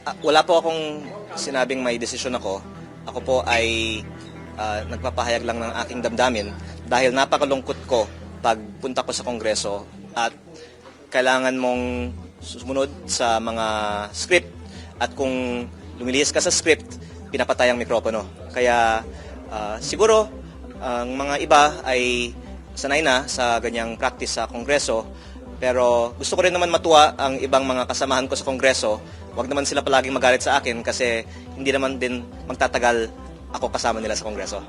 Wala po akong sinabing may desisyon ako. Ako po ay nagpapahayag lang ng aking damdamin dahil napakalungkot ko pagpunta ko sa Kongreso at kailangan mong sumunod sa mga script at kung lumilihis ka sa script, pinapatay ang mikropono. Kaya siguro ang mga iba ay sanay na sa ganyang practice sa Kongreso, pero gusto ko rin naman matuwa ang ibang mga kasamahan ko sa Kongreso. Huwag naman sila palaging magalit sa akin kasi hindi naman din magtatagal ako kasama nila sa Kongreso.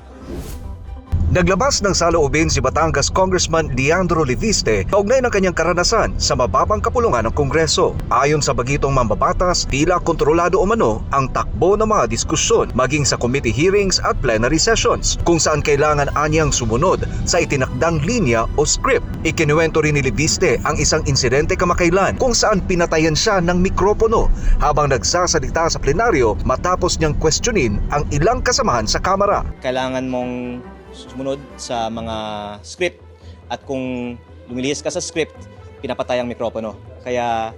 Naglabas ng saloobin si Batangas Congressman Leandro Leviste kaugnay ng kanyang karanasan sa mababang kapulungan ng Kongreso. Ayon sa bagitong mambabatas, tila kontrolado umano ang takbo ng mga diskusyon maging sa committee hearings at plenary sessions kung saan kailangan anyang sumunod sa itinakdang linya o script. Ikinuwento rin ni Leviste ang isang insidente kamakailan kung saan pinatayan siya ng mikropono habang nagsasalita sa plenaryo matapos niyang questionin ang ilang kasamahan sa Kamara. Kailangan mong sumunod sa mga script at kung lumilihis ka sa script, pinapatay ang mikropono. Kaya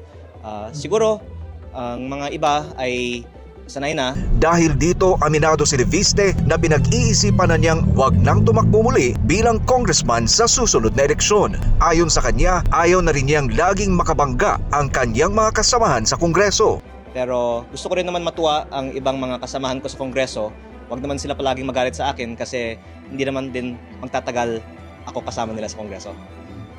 siguro ang mga iba ay sanay na. Dahil dito, aminado si Leviste na pinag-iisipan na niyang wag nang tumakbo muli bilang congressman sa susunod na eleksyon. Ayon sa kanya, ayaw na rin niyang laging makabangga ang kanyang mga kasamahan sa Kongreso. Pero gusto ko rin naman matuwa ang ibang mga kasamahan ko sa Kongreso. Huwag naman sila palaging magalit sa akin kasi hindi naman din magtatagal ako kasama nila sa Kongreso.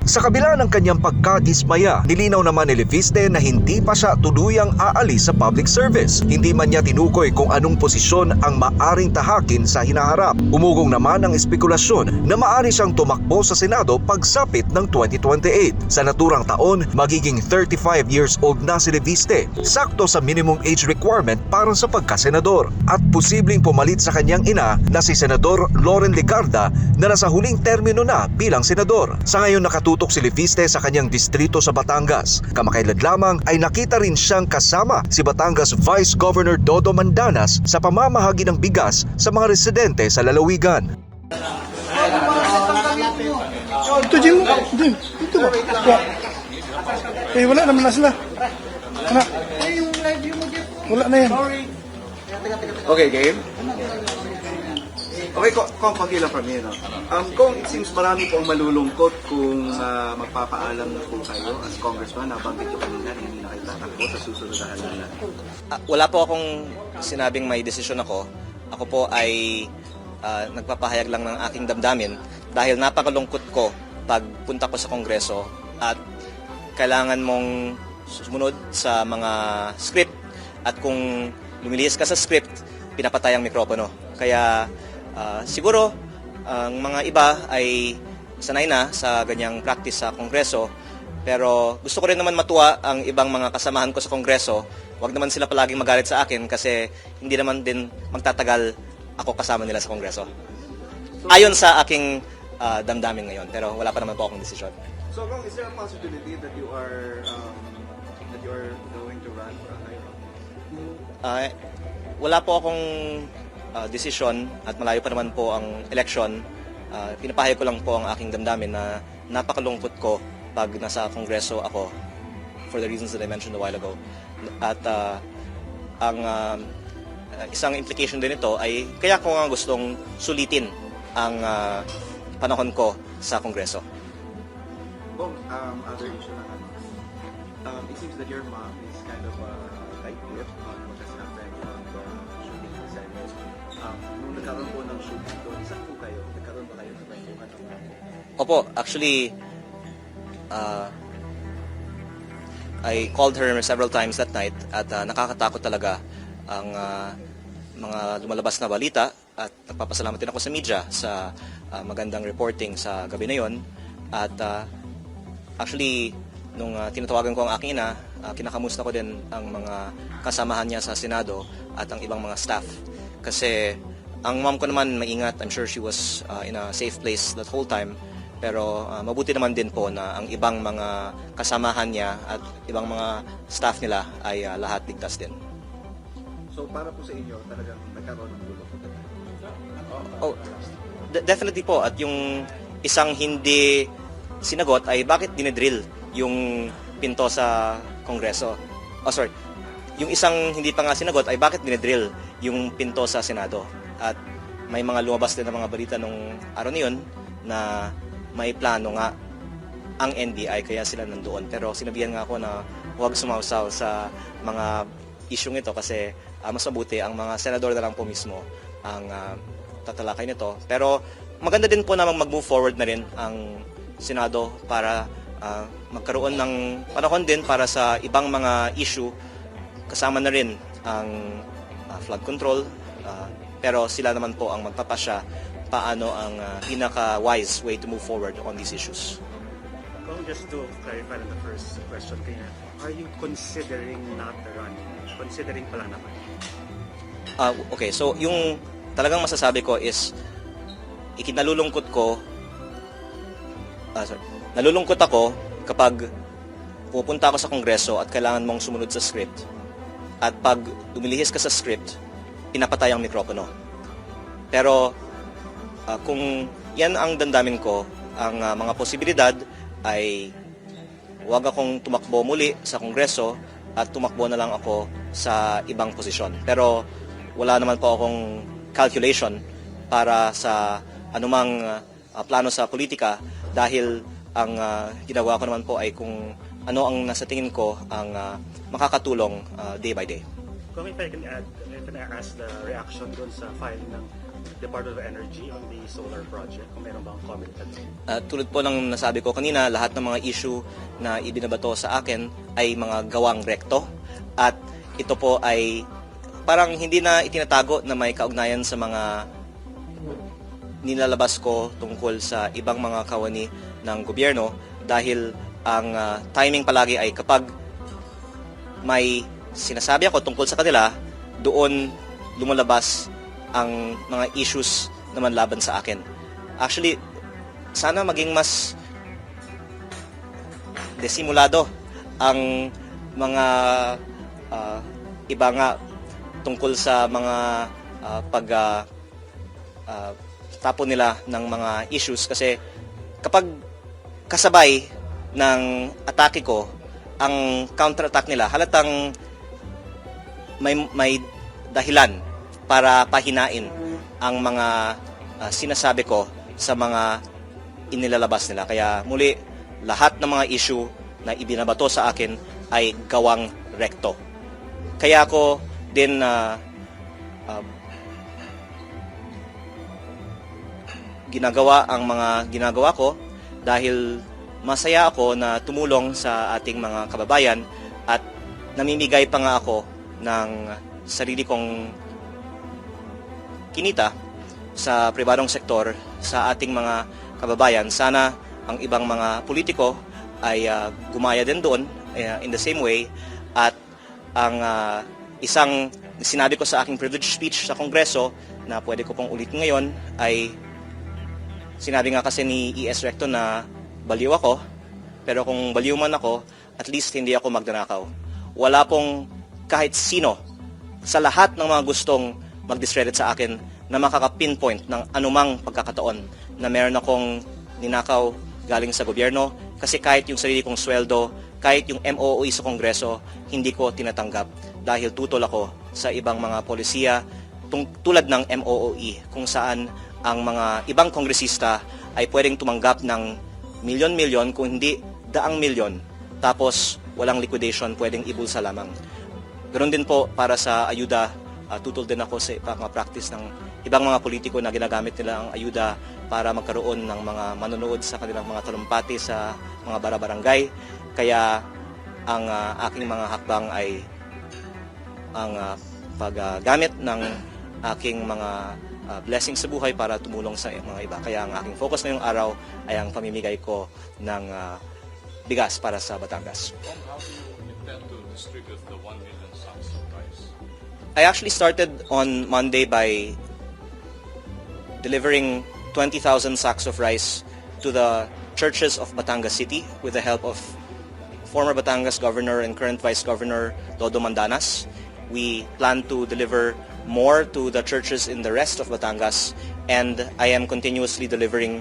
Sa kabila ng kanyang pagkadismaya, nilinaw naman ni Leviste na hindi pa siya tuluyang aalis sa public service. Hindi man niya tinukoy kung anong posisyon ang maaring tahakin sa hinaharap. Umugong naman ang espekulasyon na maari siyang tumakbo sa Senado pagsapit ng 2028. Sa naturang taon, magiging 35 years old na si Leviste, sakto sa minimum age requirement para sa pagkasenador. At posibleng pumalit sa kanyang ina na si Senador Loren Legarda na nasa huling termino na bilang senador. Sa ngayon nakatutok si Leviste sa kanyang distrito sa Batangas. Kamakailan lamang ay nakita rin siyang kasama si Batangas Vice Governor Dodo Mandanas sa pamamahagi ng bigas sa mga residente sa lalawigan. Ito, Jim. Jim, ito ba? Eh, wala naman na sila. Anak. Wala na yan. Okay, game? Okay, konti lang from here, no? Kung it seems marami po ang malulungkot kung magpapaalam na po kayo as congressman, nabanggit ko kanina na hindi na kayo tatakbo sa susunod na halalan. Wala po akong sinabing may desisyon ako. Ako po ay nagpapahayag lang ng aking damdamin dahil napakalungkot ko pagpunta ko sa Kongreso at kailangan mong sumunod sa mga script at kung lumilihis ka sa script, pinapatay ang mikropono. Kaya siguro ang mga iba ay sanay na sa ganyang practice sa Kongreso, pero gusto ko rin naman matuwa ang ibang mga kasamahan ko sa Kongreso. Huwag naman sila palaging magalit sa akin kasi hindi naman din magtatagal ako kasama nila sa Kongreso. Ayon sa aking damdamin ngayon, pero wala pa naman po akong desisyon. So, Kong, is there a possibility that you are going to run for a higher office? Wala po akong desisyon at malayo pa naman po ang eleksyon. Pinapahayag ko lang po ang aking damdamin na napakalungkot ko pag nasa Kongreso ako for the reasons that I mentioned a while ago. At ang isang implication din ito ay kaya ko nga gustong sulitin ang panahon ko sa Kongreso. Kong, other issue na it seems that your mom is kind of tight-lipped on what has happened on the shooting sa Senate. Nung nagkaroon po ng shooting doon, saan po kayo? Nagkaroon ba kayo ng kwentuhan? Opo, actually, I called her several times that night at nakakatakot talaga ang mga lumalabas na balita at nagpapasalamat din ako sa media sa magandang reporting sa gabi na yon. At actually, nung tinatawagan ko ang aking ina, kinakamusta ko din ang mga kasamahan niya sa Senado at ang ibang mga staff. Kasi ang mom ko naman maingat. I'm sure she was in a safe place that whole time. Pero mabuti naman din po na ang ibang mga kasamahan niya at ibang mga staff nila ay lahat ligtas din. So para po sa inyo, talagang nagkaroon ng gulo? Definitely po. At yung isang hindi sinagot ay bakit dinidrill yung pinto sa Kongreso. yung isang hindi pa nga sinagot ay bakit dinidrill yung pinto sa Senado. At may mga lumabas din na mga balita nung araw na yun na may plano nga ang NBI kaya sila nandoon. Pero sinabihan nga ako na huwag sumawsaw sa mga isyong ito kasi mas mabuti ang mga senador na lang po mismo ang tatalakay nito. Pero maganda din po namang mag-move forward na rin ang Senado para magkaroon ng panahon din para sa ibang mga issue. Kasama na rin ang flood control, pero sila naman po ang magpapasya paano ang pinaka-wise way to move forward on these issues. Kung just to clarify on the first question kaya, are you considering not running? Considering pa lang naman. Okay, so yung talagang masasabi ko is ikinalulungkot ko nalulungkot ako kapag pupunta ako sa Kongreso at kailangan mong sumunod sa script at pag dumilihis ka sa script, pinapatay ang mikropono. Pero kung yan ang damdamin ko, ang mga posibilidad ay huwag akong tumakbo muli sa Kongreso at tumakbo na lang ako sa ibang posisyon. Pero wala naman po akong calculation para sa anumang plano sa politika dahil ang ginagawa ko naman po ay kung ano ang nasa tingin ko ang makakatulong day by day. Kung if I can ask the reaction doon sa filing ng Department of Energy on the solar project, kung meron bang comment ka doon? Tulad po ng nasabi ko kanina, lahat ng mga issue na ibinabato sa akin ay mga gawang rekto at ito po ay parang hindi na itinatago na may kaugnayan sa mga nilalabas ko tungkol sa ibang mga kawani ng gobyerno dahil ang timing palagi ay kapag may sinasabi ako tungkol sa kanila, doon lumalabas ang mga issues naman laban sa akin. Actually, sana maging mas desimulado ang mga iba nga tungkol sa mga tapon nila ng mga issues kasi kapag kasabay ng atake ko ang counter-attack nila, halatang may dahilan para pahinain ang mga sinasabi ko sa mga inilalabas nila. Kaya muli, lahat ng mga issue na ibinabato sa akin ay gawang rekto. Kaya ako din ginagawa ang mga ginagawa ko dahil masaya ako na tumulong sa ating mga kababayan at namimigay pa nga ako ng sarili kong kinita sa pribadong sektor sa ating mga kababayan. Sana ang ibang mga politiko ay gumaya din doon in the same way at ang isang sinabi ko sa aking privilege speech sa Kongreso na pwede ko pong ulitin ngayon ay sinabi nga kasi ni E.S. Recto na baliw ako, pero kung baliw man ako, at least hindi ako magnanakaw. Wala pong kahit sino sa lahat ng mga gustong mag-discredit sa akin na makaka-pinpoint ng anumang pagkakataon na meron akong ninakaw galing sa gobyerno kasi kahit yung sarili kong sweldo, kahit yung MOOE sa Kongreso, hindi ko tinatanggap dahil tutol ako sa ibang mga polisiya tulad ng MOOE kung saan ang mga ibang kongresista ay pwedeng tumanggap ng milyon-milyon kung hindi daang milyon tapos walang liquidation, pwedeng ibulsa lamang. Ganoon din po para sa ayuda, tutol din ako sa mga practice ng ibang mga politiko na ginagamit nila ang ayuda para magkaroon ng mga manonood sa kanilang mga talumpati sa mga barabarangay. Kaya ang aking mga hakbang ay ang paggamit ng aking mga blessings sa buhay para tumulong sa mga iba. Kaya ang aking focus ngayong araw ay ang pamimigay ko ng bigas para sa Batangas. How do you intend to distribute the 1 million sacks of rice? I actually started on Monday by delivering 20,000 sacks of rice to the churches of Batangas City with the help of former Batangas Governor and current Vice Governor Dodo Mandanas. We plan to deliver more to the churches in the rest of Batangas, and I am continuously delivering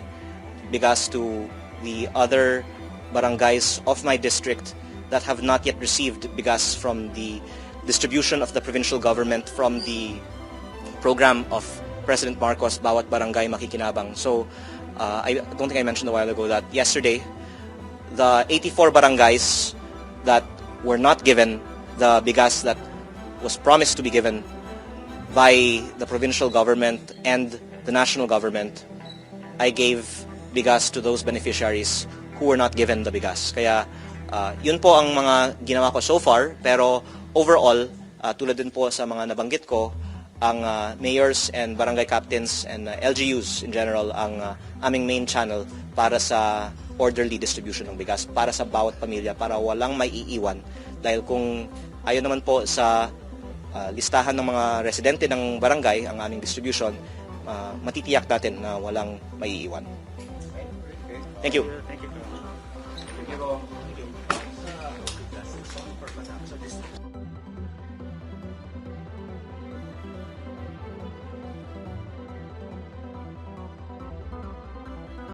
bigas to the other barangays of my district that have not yet received bigas from the distribution of the provincial government from the program of President Marcos, Bawat Barangay Makikinabang. So, I don't think I mentioned a while ago that yesterday, the 84 barangays that were not given the bigas that was promised to be given by the provincial government and the national government, I gave bigas to those beneficiaries who were not given the bigas. Kaya yun po ang mga ginawa ko so far, pero overall, tulad din po sa mga nabanggit ko, ang mayors and barangay captains and LGUs in general ang aming main channel para sa orderly distribution ng bigas para sa bawat pamilya, para walang maiiwan. Dahil kung ayon naman po sa listahan ng mga residente ng barangay ang aming distribution, matitiyak natin na walang maiiwan. Thank you. Thank you. Thank you.